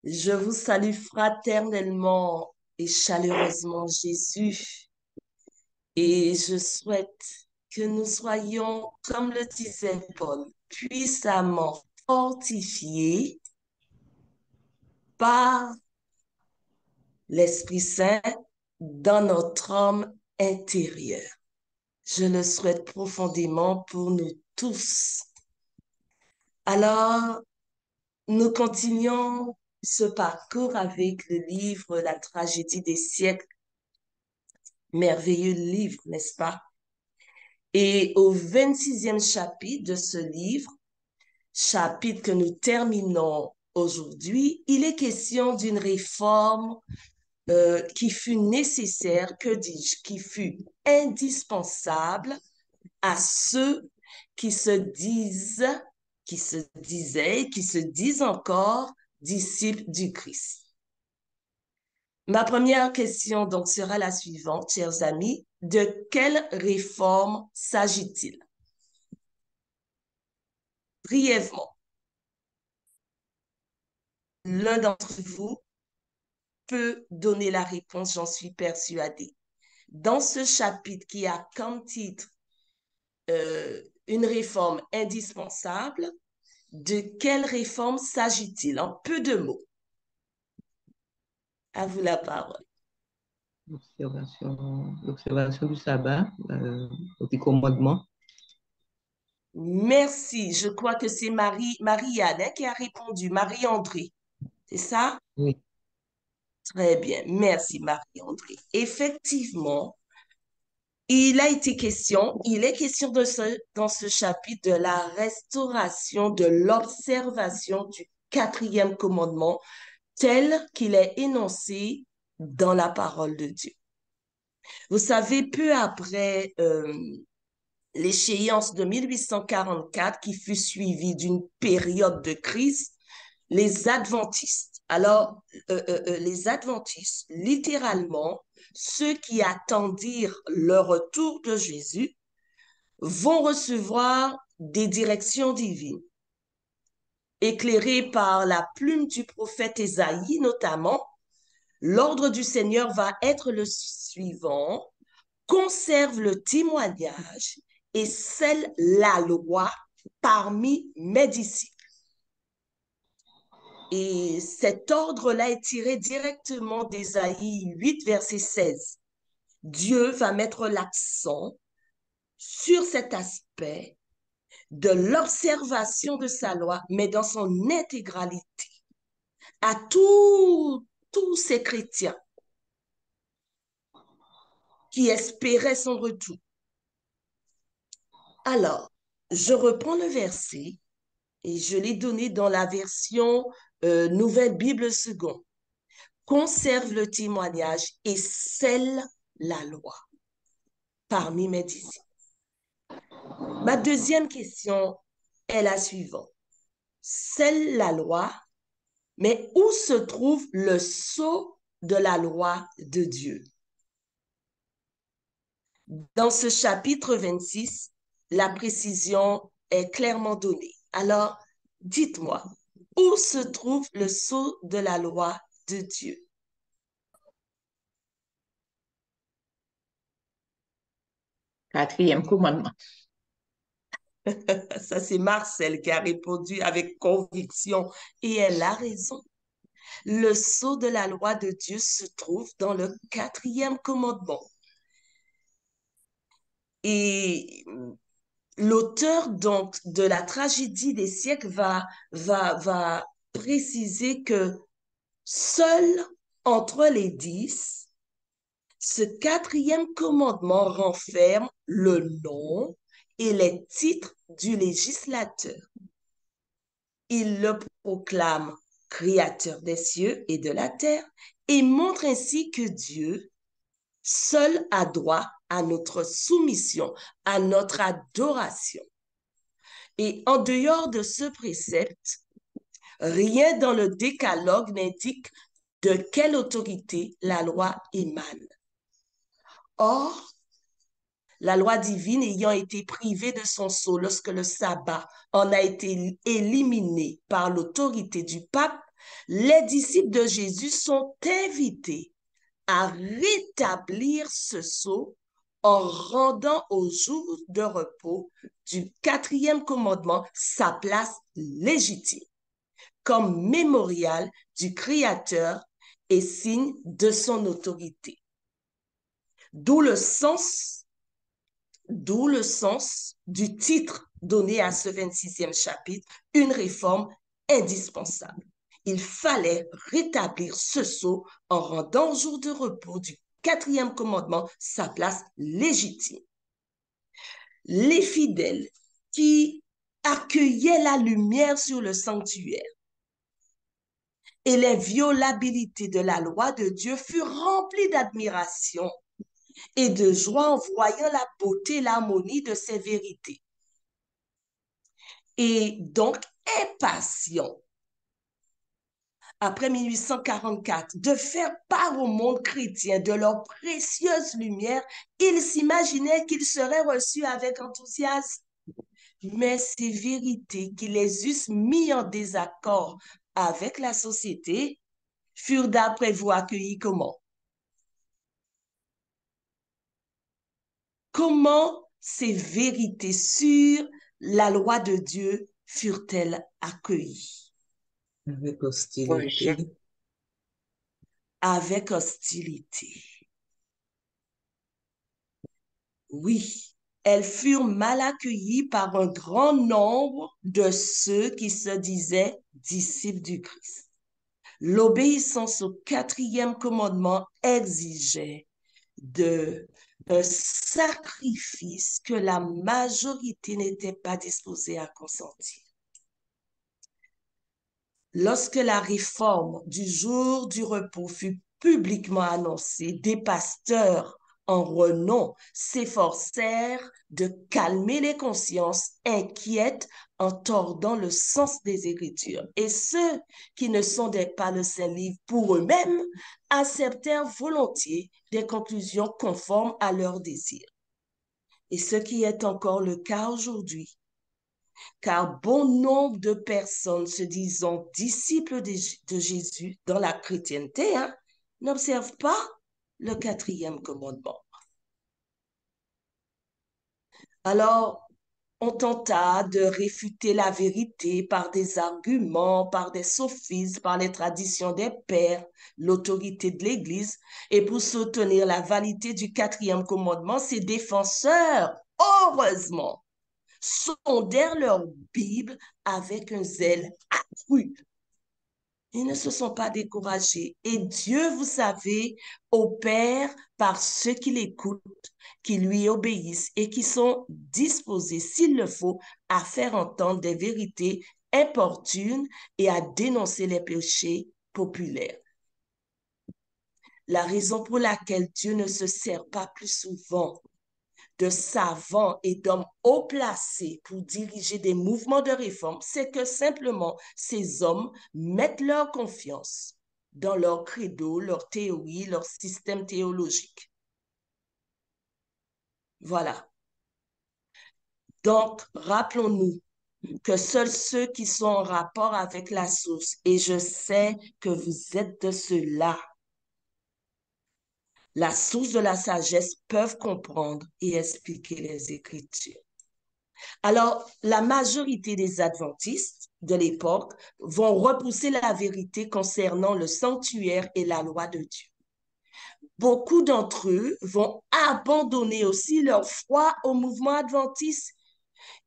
Je vous salue fraternellement et chaleureusement, Jésus, et je souhaite que nous soyons, comme le disait Paul, puissamment fortifiés par l'Esprit Saint dans notre homme intérieur. Je le souhaite profondément pour nous tous. Alors, nous continuons ce parcours avec le livre La tragédie des siècles. Merveilleux livre, n'est-ce pas? Et au 26e chapitre de ce livre, chapitre que nous terminons aujourd'hui, il est question d'une réforme qui fut nécessaire, que dis-je, qui fut indispensable à ceux qui se disent, qui se disaient, qui se disent encore disciples du Christ. Ma première question donc sera la suivante, chers amis. De quelle réforme s'agit-il? Brièvement, l'un d'entre vous peut donner la réponse, j'en suis persuadée. Dans ce chapitre qui a comme titre une réforme indispensable, de quelle réforme s'agit-il? En peu de mots. À vous la parole. L'observation du sabbat, au commandement. Merci. Je crois que c'est Marie-Anne hein, qui a répondu. Marie-André, c'est ça? Oui. Très bien. Merci, Marie-André. Effectivement, il est question dans ce chapitre de la restauration de l'observation du quatrième commandement tel qu'il est énoncé dans la parole de Dieu. Vous savez, peu après l'échéance de 1844 qui fut suivie d'une période de crise, les adventistes, les adventistes, littéralement, ceux qui attendirent le retour de Jésus, vont recevoir des directions divines, éclairées par la plume du prophète Ésaïe notamment. L'ordre du Seigneur va être le suivant: conserve le témoignage et scelle la loi parmi mes disciples. Et cet ordre-là est tiré directement d'Ésaïe 8, verset 16. Dieu va mettre l'accent sur cet aspect de l'observation de sa loi, mais dans son intégralité, à tous ces chrétiens qui espéraient son retour. Alors, je reprends le verset et je l'ai donné dans la version Nouvelle Bible seconde. Conserve le témoignage et scelle la loi parmi mes disciples. Ma deuxième question est la suivante. Scelle la loi, mais où se trouve le sceau de la loi de Dieu? Dans ce chapitre 26, la précision est clairement donnée. Alors, dites-moi, où se trouve le sceau de la loi de Dieu? Quatrième commandement. Ça, c'est Marcel qui a répondu avec conviction et elle a raison. Le sceau de la loi de Dieu se trouve dans le quatrième commandement. Et l'auteur donc de la tragédie des siècles va préciser que seul entre les 10, ce quatrième commandement renferme le nom et les titres du législateur. Il le proclame créateur des cieux et de la terre et montre ainsi que Dieu seul a droit à notre soumission, à notre adoration. Et en dehors de ce précepte, rien dans le décalogue n'indique de quelle autorité la loi émane. Or, la loi divine ayant été privée de son sceau lorsque le sabbat en a été éliminé par l'autorité du pape, Les disciples de Jésus sont invités à rétablir ce sceau en rendant au jour de repos du quatrième commandement sa place légitime, comme mémorial du Créateur et signe de son autorité. D'où le sens du titre donné à ce 26e chapitre, une réforme indispensable. Il fallait rétablir ce sceau en rendant au jour de repos du quatrième commandement sa place légitime. Les fidèles qui accueillaient la lumière sur le sanctuaire et les violabilités de la loi de Dieu furent remplis d'admiration et de joie en voyant la beauté et l'harmonie de ces vérités. Et donc, impatients, après 1844, de faire part au monde chrétien de leur précieuse lumière, ils s'imaginaient qu'ils seraient reçus avec enthousiasme. Mais ces vérités qui les eussent mis en désaccord avec la société furent d'après vous accueillies comment? Comment ces vérités sur la loi de Dieu furent-elles accueillies? Avec hostilité. Avec hostilité. Oui, elles furent mal accueillies par un grand nombre de ceux qui se disaient disciples du Christ. L'obéissance au quatrième commandement exigeait un sacrifice que la majorité n'était pas disposée à consentir. Lorsque la réforme du jour du repos fut publiquement annoncée, des pasteurs en renom s'efforcèrent de calmer les consciences inquiètes en tordant le sens des Écritures. Et ceux qui ne sondaient pas le Saint-Livre pour eux-mêmes acceptèrent volontiers des conclusions conformes à leurs désirs. Et ce qui est encore le cas aujourd'hui, car bon nombre de personnes se disant disciples de Jésus dans la chrétienté n'observent pas le quatrième commandement. Alors, on tenta de réfuter la vérité par des arguments, par des sophismes, par les traditions des pères, l'autorité de l'Église. Et pour soutenir la validité du quatrième commandement, ses défenseurs, heureusement, sondèrent leur Bible avec un zèle accru. Ils ne se sont pas découragés. Et Dieu, vous savez, opère par ceux qui l'écoutent, qui lui obéissent et qui sont disposés, s'il le faut, à faire entendre des vérités importunes et à dénoncer les péchés populaires. La raison pour laquelle Dieu ne se sert pas plus souvent de savants et d'hommes haut placés pour diriger des mouvements de réforme, c'est que simplement ces hommes mettent leur confiance dans leur credo, leur théorie, leur système théologique. Voilà. Donc, rappelons-nous que seuls ceux qui sont en rapport avec la source, et je sais que vous êtes de ceux-là, la source de la sagesse, peuvent comprendre et expliquer les Écritures. Alors, la majorité des adventistes de l'époque vont repousser la vérité concernant le sanctuaire et la loi de Dieu. Beaucoup d'entre eux vont abandonner aussi leur foi au mouvement adventiste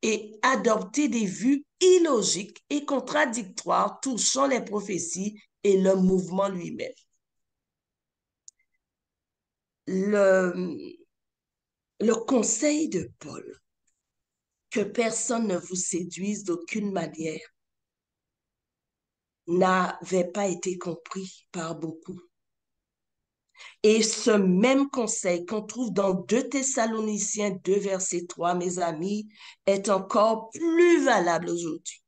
et adopter des vues illogiques et contradictoires touchant les prophéties et le mouvement lui-même. Le conseil de Paul, que personne ne vous séduise d'aucune manière, n'avait pas été compris par beaucoup. Et ce même conseil qu'on trouve dans 2 Thessaloniciens 2, verset 3, mes amis, est encore plus valable aujourd'hui.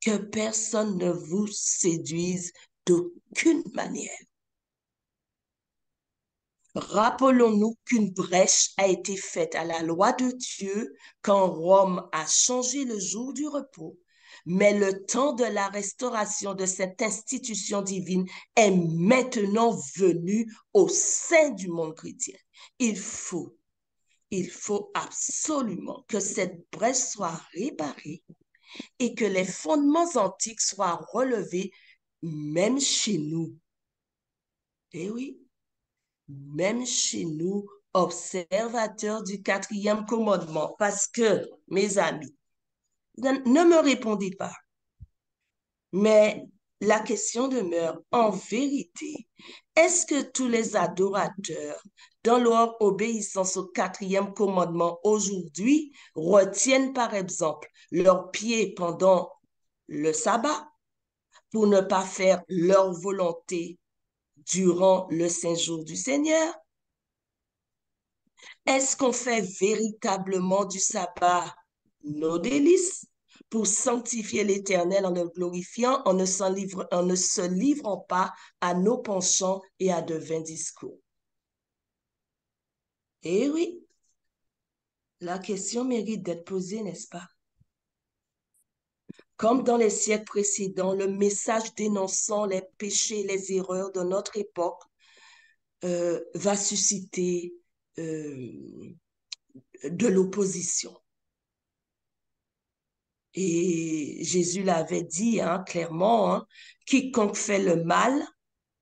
Que personne ne vous séduise d'aucune manière. Rappelons-nous qu'une brèche a été faite à la loi de Dieu quand Rome a changé le jour du repos, Mais le temps de la restauration de cette institution divine est maintenant venu au sein du monde chrétien. Il faut, il faut absolument que cette brèche soit réparée et que les fondements antiques soient relevés, même chez nous. Eh oui, même chez nous, observateurs du quatrième commandement, parce que, mes amis, ne me répondez pas, mais la question demeure, en vérité, est-ce que tous les adorateurs, dans leur obéissance au quatrième commandement aujourd'hui, retiennent par exemple leurs pieds pendant le sabbat pour ne pas faire leur volonté durant le saint jour du Seigneur? Est-ce qu'on fait véritablement du sabbat nos délices pour sanctifier l'Éternel en le glorifiant, en ne se livrant pas à nos penchants et à de vains discours? Eh oui, la question mérite d'être posée, n'est-ce pas? Comme dans les siècles précédents, le message dénonçant les péchés et les erreurs de notre époque va susciter de l'opposition. Et Jésus l'avait dit hein, clairement, hein, quiconque fait le mal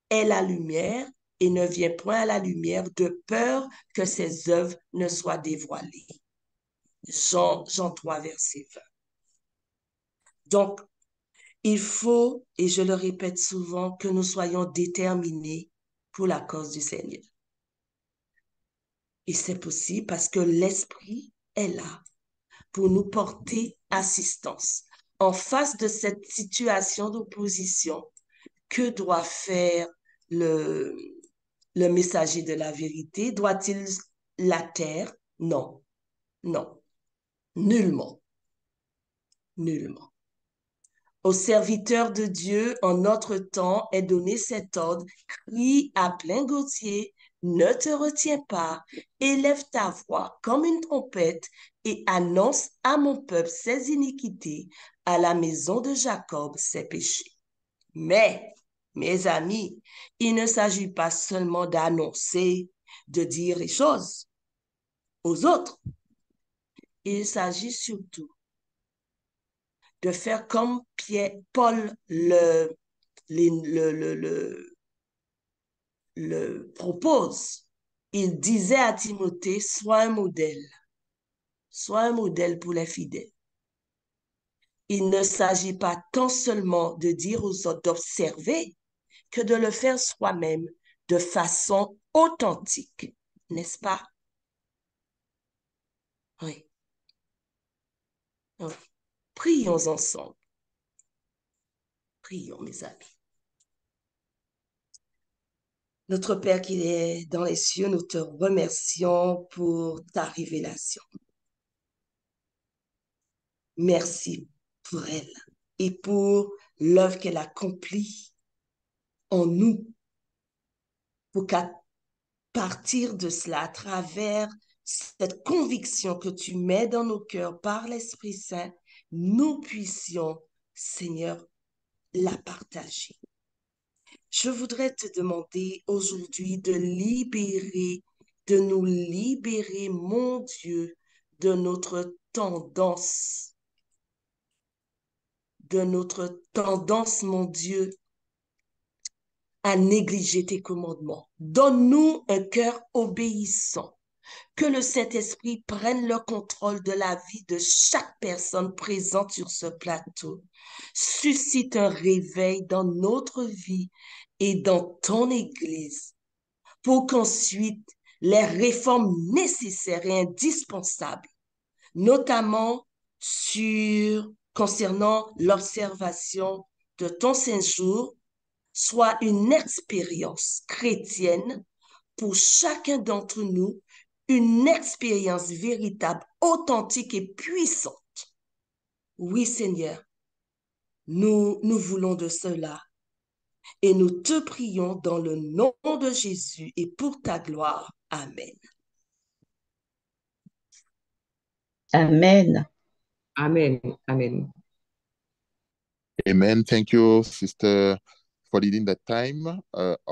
est la lumière et ne vient point à la lumière de peur que ses œuvres ne soient dévoilées. Jean 3, verset 20. Donc, il faut, et je le répète souvent, que nous soyons déterminés pour la cause du Seigneur. Et c'est possible parce que l'Esprit est là pour nous porter assistance. En face de cette situation d'opposition, que doit faire le, le messager de la vérité? Doit-il la taire? Non, non, nullement, nullement. Aux serviteurs de Dieu, en notre temps, est donné cet ordre: crie à plein gautier, ne te retiens pas, élève ta voix comme une trompette et annonce à mon peuple ses iniquités, à la maison de Jacob ses péchés. Mais, mes amis, il ne s'agit pas seulement d'annoncer, de dire les choses aux autres. Il s'agit surtout de faire comme Paul le propose. Il disait à Timothée, sois un modèle pour les fidèles. Il ne s'agit pas tant seulement de dire aux autres d'observer que de le faire soi-même de façon authentique, n'est-ce pas? Oui. Oui. Prions ensemble. Prions, mes amis. Notre Père qui est dans les cieux, nous te remercions pour ta révélation. Merci pour elle et pour l'œuvre qu'elle accomplit en nous, pour qu'à partir de cela, à travers cette conviction que tu mets dans nos cœurs par l'Esprit Saint, nous puissions, Seigneur, la partager. Je voudrais te demander aujourd'hui de nous libérer, mon Dieu, de notre tendance, mon Dieu, à négliger tes commandements. Donne-nous un cœur obéissant. Que le Saint-Esprit prenne le contrôle de la vie de chaque personne présente sur ce plateau. Suscite un réveil dans notre vie et dans ton Église pour qu'ensuite les réformes nécessaires et indispensables, notamment concernant l'observation de ton Saint-Jour, soient une expérience chrétienne pour chacun d'entre nous, une expérience véritable, authentique et puissante. Oui, Seigneur, nous voulons de cela et nous te prions dans le nom de Jésus et pour ta gloire. Amen. Amen. Amen. Amen. Amen. Thank you, Sister, for leading that time.